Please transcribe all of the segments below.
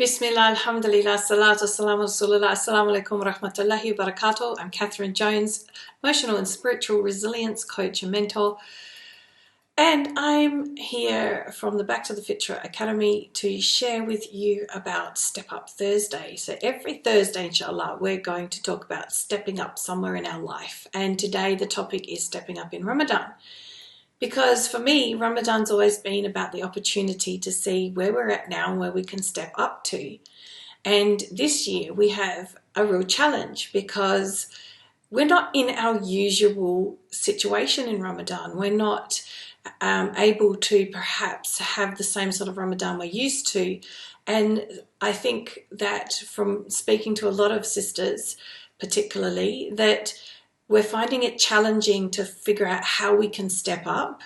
Bismillah, alhamdulillah, salatu salamu rasulullah, assalamu alaikum wa rahmatullahi wa barakatuh. I'm Catherine Jones, emotional and spiritual resilience coach and mentor. And I'm here from the Back to the Future Academy to share with you about Step Up Thursday. So every Thursday, inshallah, we're going to talk about stepping up somewhere in our life. And today the topic is stepping up in Ramadan. Because for me, Ramadan's always been about the opportunity to see where we're at now and where we can step up to. And this year we have a real challenge because we're not in our usual situation in Ramadan. We're not able to perhaps have the same sort of Ramadan we're used to. And I think that from speaking to a lot of sisters, particularly, that we're finding it challenging to figure out how we can step up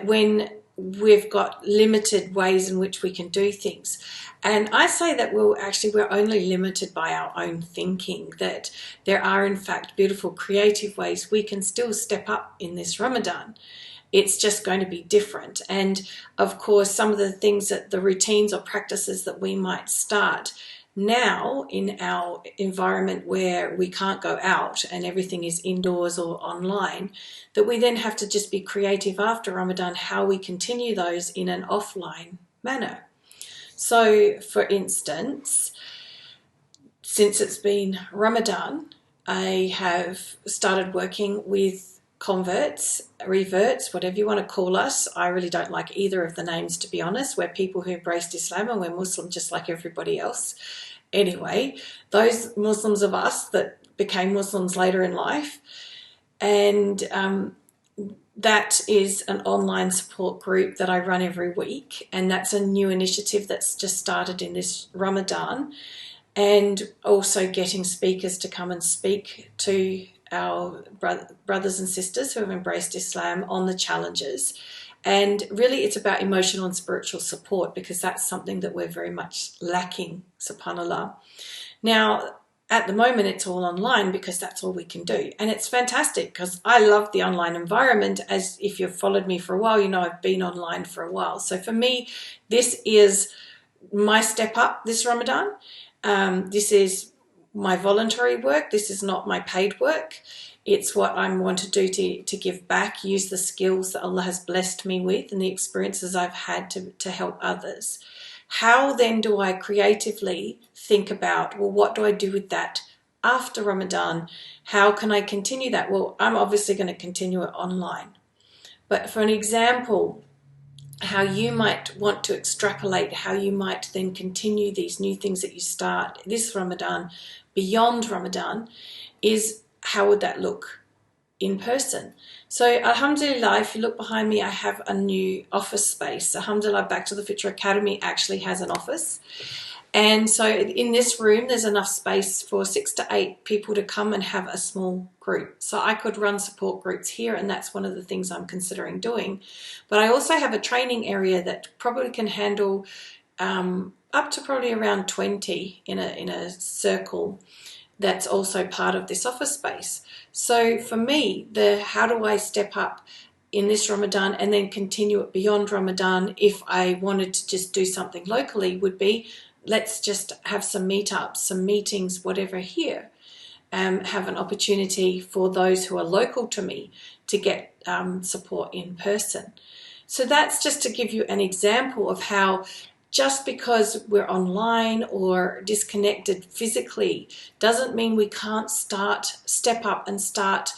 when we've got limited ways in which we can do things. And I say that we're only limited by our own thinking, that there are in fact beautiful creative ways we can still step up in this Ramadan. It's just going to be different. And of course, some of the things that the routines or practices that we might start now in our environment where we can't go out and everything is indoors or online, that we then have to just be creative after Ramadan, how we continue those in an offline manner. So for instance, since it's been Ramadan, I have started working with converts, reverts, whatever you want to call us. I really don't like either of the names, to be honest. We're people who embraced Islam and we're Muslim just like everybody else. Anyway, those Muslims of us that became Muslims later in life, and that is an online support group that I run every week, and that's a new initiative that's just started in this Ramadan, and also getting speakers to come and speak to our brothers and sisters who have embraced Islam on the challenges. And really it's about emotional and spiritual support, because that's something that we're very much lacking, subhanAllah. Now, at the moment it's all online because that's all we can do. And it's fantastic because I love the online environment. As if you've followed me for a while, you know I've been online for a while. So for me, this is my step up this Ramadan. This is my voluntary work. This is not my paid work. It's what I want to do to give back, use the skills that Allah has blessed me with and the experiences I've had to help others. How then do I creatively think about, well, what do I do with that after Ramadan? How can I continue that? Well, I'm obviously going to continue it online. But for an example, how you might want to extrapolate, how you might then continue these new things that you start this Ramadan, beyond Ramadan, is how would that look in person? So alhamdulillah, if you look behind me, I have a new office space. Alhamdulillah, Back to the Future Academy actually has an office. And so in this room, there's enough space for 6 to 8 people to come and have a small group. So I could run support groups here, and that's one of the things I'm considering doing. But I also have a training area that probably can handle up to probably around 20 in a circle. That's also part of this office space. So for me, how do I step up in this Ramadan and then continue it beyond Ramadan if I wanted to just do something locally would be, let's just have some meetups, some meetings, whatever here. Have an opportunity for those who are local to me to get support in person. So that's just to give you an example of how just because we're online or disconnected physically doesn't mean we can't step up and start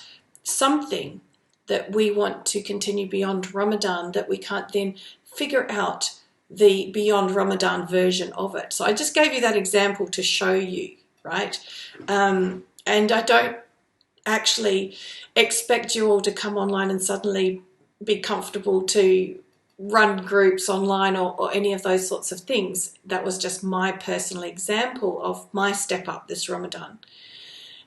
something that we want to continue beyond Ramadan, that we can't then figure out the beyond Ramadan version of it. So I just gave you that example to show you, right? And I don't actually expect you all to come online and suddenly be comfortable to run groups online or any of those sorts of things. That was just my personal example of my step up this Ramadan.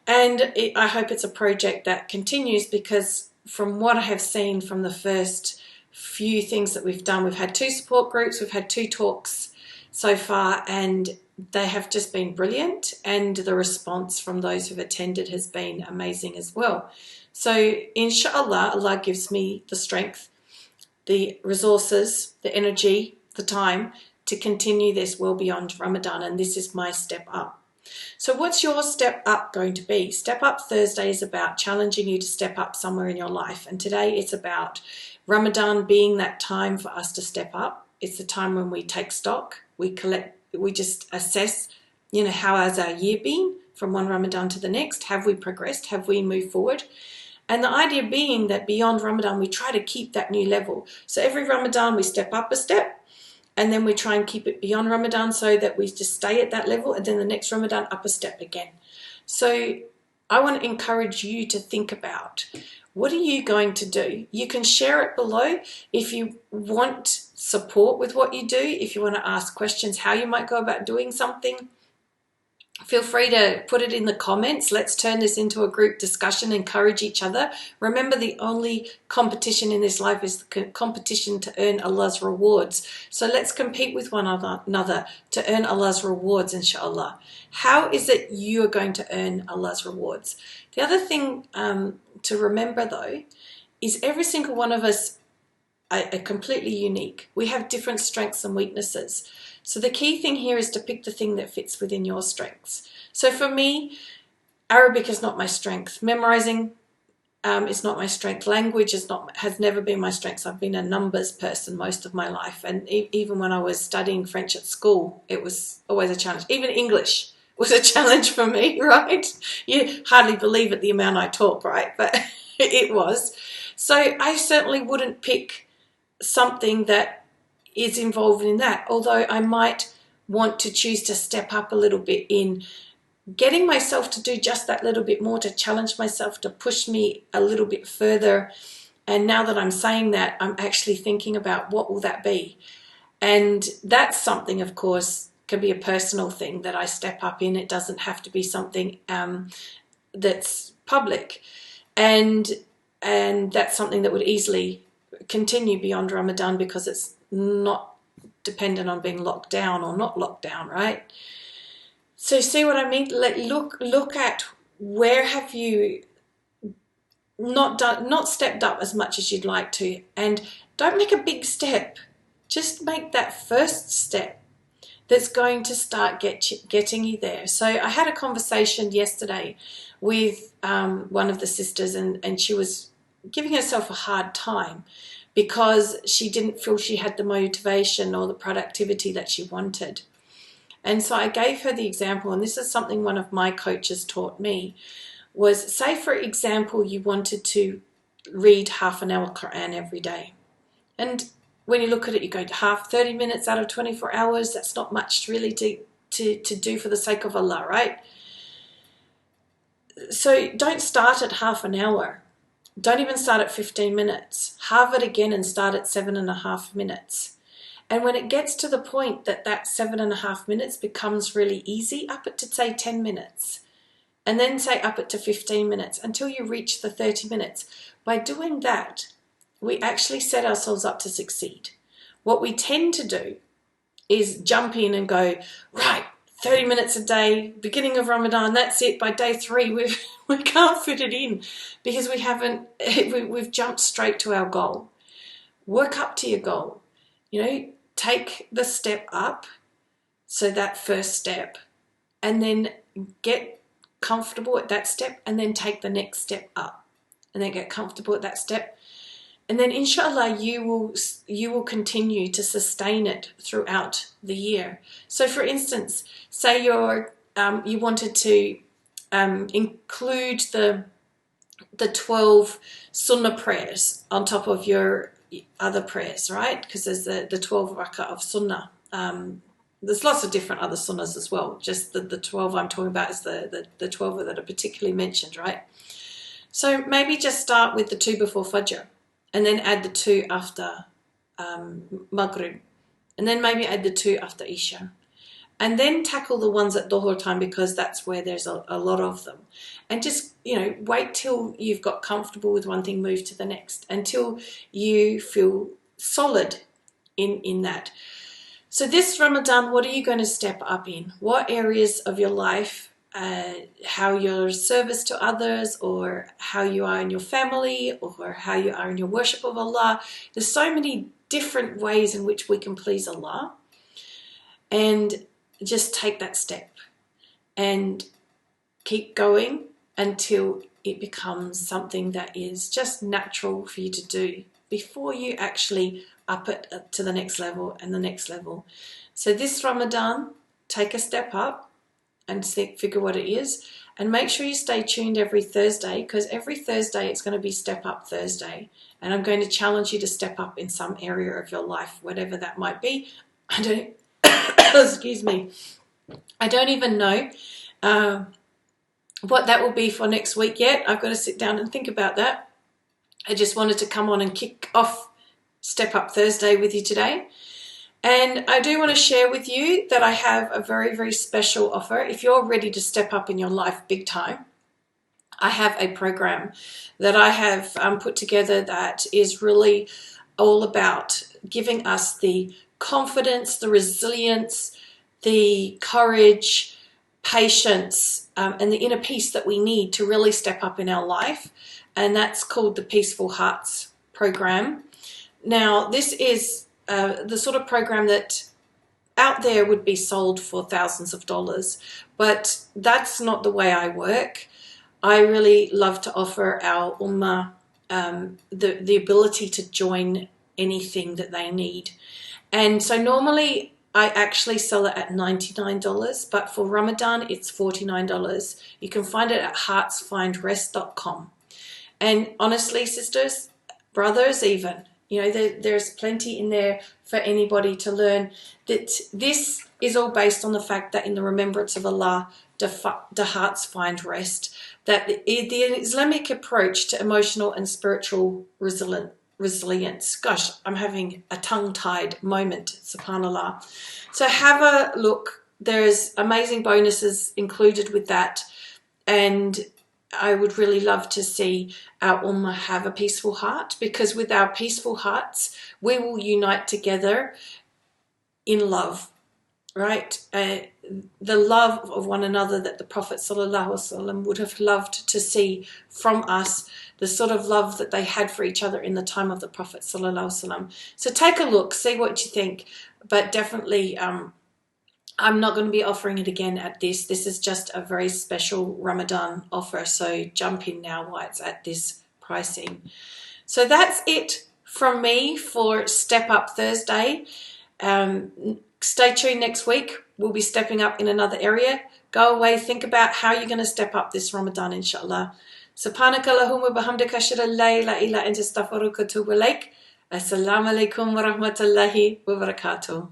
And I hope it's a project that continues, because from what I have seen from the first few things that we've done, we've had 2 support groups, we've had 2 talks so far, and they have just been brilliant, and the response from those who've attended has been amazing as well. So inshallah, Allah gives me the strength, the resources, the energy, the time to continue this well beyond Ramadan, and this is my step up. So what's your step up going to be? Step Up Thursday is about challenging you to step up somewhere in your life, and today it's about Ramadan being that time for us to step up. It's the time when we take stock, we just assess, how has our year been from one Ramadan to the next? Have we progressed? Have we moved forward? And the idea being that beyond Ramadan, we try to keep that new level. So every Ramadan, we step up a step, and then we try and keep it beyond Ramadan so that we just stay at that level, and then the next Ramadan, up a step again. So I want to encourage you to think about, what are you going to do? You can share it below if you want support with what you do, if you want to ask questions, how you might go about doing something. Feel free to put it in the comments. Let's turn this into a group discussion, encourage each other. Remember, the only competition in this life is the competition to earn Allah's rewards. So let's compete with one another to earn Allah's rewards, inshallah. How is it you are going to earn Allah's rewards? The other thing to remember, though, is every single one of us are completely unique. We have different strengths and weaknesses. So the key thing here is to pick the thing that fits within your strengths. So for me, Arabic is not my strength. Memorizing is not my strength. Language has never been my strength. I've been a numbers person most of my life. And even when I was studying French at school, it was always a challenge. Even English was a challenge for me, right? You hardly believe it, the amount I talk, right? But it was. So I certainly wouldn't pick something that is involved in that, although I might want to choose to step up a little bit in getting myself to do just that little bit more, to challenge myself, to push me a little bit further. And now that I'm saying that, I'm actually thinking about what will that be. And that's something, of course, can be a personal thing that I step up in. It doesn't have to be something that's public. And that's something that would easily continue beyond Ramadan, because it's not dependent on being locked down or not locked down, right? So see what I mean? Look at where have you not stepped up as much as you'd like to, and don't make a big step. Just make that first step that's going to start getting you there. So I had a conversation yesterday with one of the sisters, and she was giving herself a hard time because she didn't feel she had the motivation or the productivity that she wanted. And so I gave her the example, and this is something one of my coaches taught me, was, say for example you wanted to read half an hour Quran every day. And when you look at it, you go, 30 minutes out of 24 hours, that's not much really to do for the sake of Allah, right? So don't start at half an hour. Don't even start at 15 minutes. Halve it again and start at 7.5 minutes. And when it gets to the point that 7.5 minutes becomes really easy, up it to say 10 minutes. And then say up it to 15 minutes until you reach the 30 minutes. By doing that, we actually set ourselves up to succeed. What we tend to do is jump in and go, right, 30 minutes a day, beginning of Ramadan, that's it. By day 3, we can't fit it in because we've jumped straight to our goal. Work up to your goal. Take the step up, so that first step, and then get comfortable at that step, and then take the next step up, and then get comfortable at that step. And then inshallah you will continue to sustain it throughout the year. So for instance, say you wanted to include the 12 sunnah prayers on top of your other prayers, right? Because there's the 12 rak'ah of sunnah. There's lots of different other sunnahs as well. Just the 12 I'm talking about is the 12 that are particularly mentioned, right? So maybe just start with the 2 before Fajr, and then add the 2 after Maghrib, and then maybe add the 2 after Isha, and then tackle the ones at Dhuhr time, because that's where there's a lot of them. And just, wait till you've got comfortable with one thing, move to the next, until you feel solid in that. So this Ramadan, what are you going to step up in? What areas of your life, how your service to others, or how you are in your family, or how you are in your worship of Allah. There's so many different ways in which we can please Allah. and just take that step and keep going until it becomes something that is just natural for you to do before you actually up it to the next level and the next level. So this Ramadan, take a step up and figure what it is, and make sure you stay tuned every Thursday, because every Thursday it's going to be Step Up Thursday, and I'm going to challenge you to step up in some area of your life, whatever that might be. I don't excuse me, I don't even know what that will be for next week yet. I've got to sit down and think about that. I just wanted to come on and kick off Step Up Thursday with you today. And I do want to share with you that I have a very, very special offer. If you're ready to step up in your life big time, I have a program that I have put together that is really all about giving us the confidence, the resilience, the courage, patience, and the inner peace that we need to really step up in our life. And that's called the Peaceful Hearts program. Now, this is the sort of program that out there would be sold for thousands of dollars, but that's not the way I work. I really love to offer our Ummah the ability to join anything that they need. And so normally I actually sell it at $99, but for Ramadan it's $49. You can find it at heartsfindrest.com. And honestly, sisters, brothers even, you know, there's plenty in there for anybody to learn. That this is all based on the fact that in the remembrance of Allah, the hearts find rest. That the Islamic approach to emotional and spiritual resilience. Gosh, I'm having a tongue-tied moment, subhanAllah. So have a look. There's amazing bonuses included with that. And I would really love to see our Ummah have a peaceful heart, because with our peaceful hearts, we will unite together in love, right? The love of one another that the Prophet ﷺ would have loved to see from us, the sort of love that they had for each other in the time of the Prophet ﷺ. So take a look, see what you think, but definitely I'm not going to be offering it again at this. This is just a very special Ramadan offer, so jump in now while it's at this pricing. So that's it from me for Step Up Thursday. Stay tuned next week. We'll be stepping up in another area. Go away, think about how you're going to step up this Ramadan, inshallah. Subhanakallahumma bihamdika ashhadu an la ilaha illa anta astaghfiruka wa atubu ilaik. Assalamu alaikum wa rahmatullahi wa barakatuh.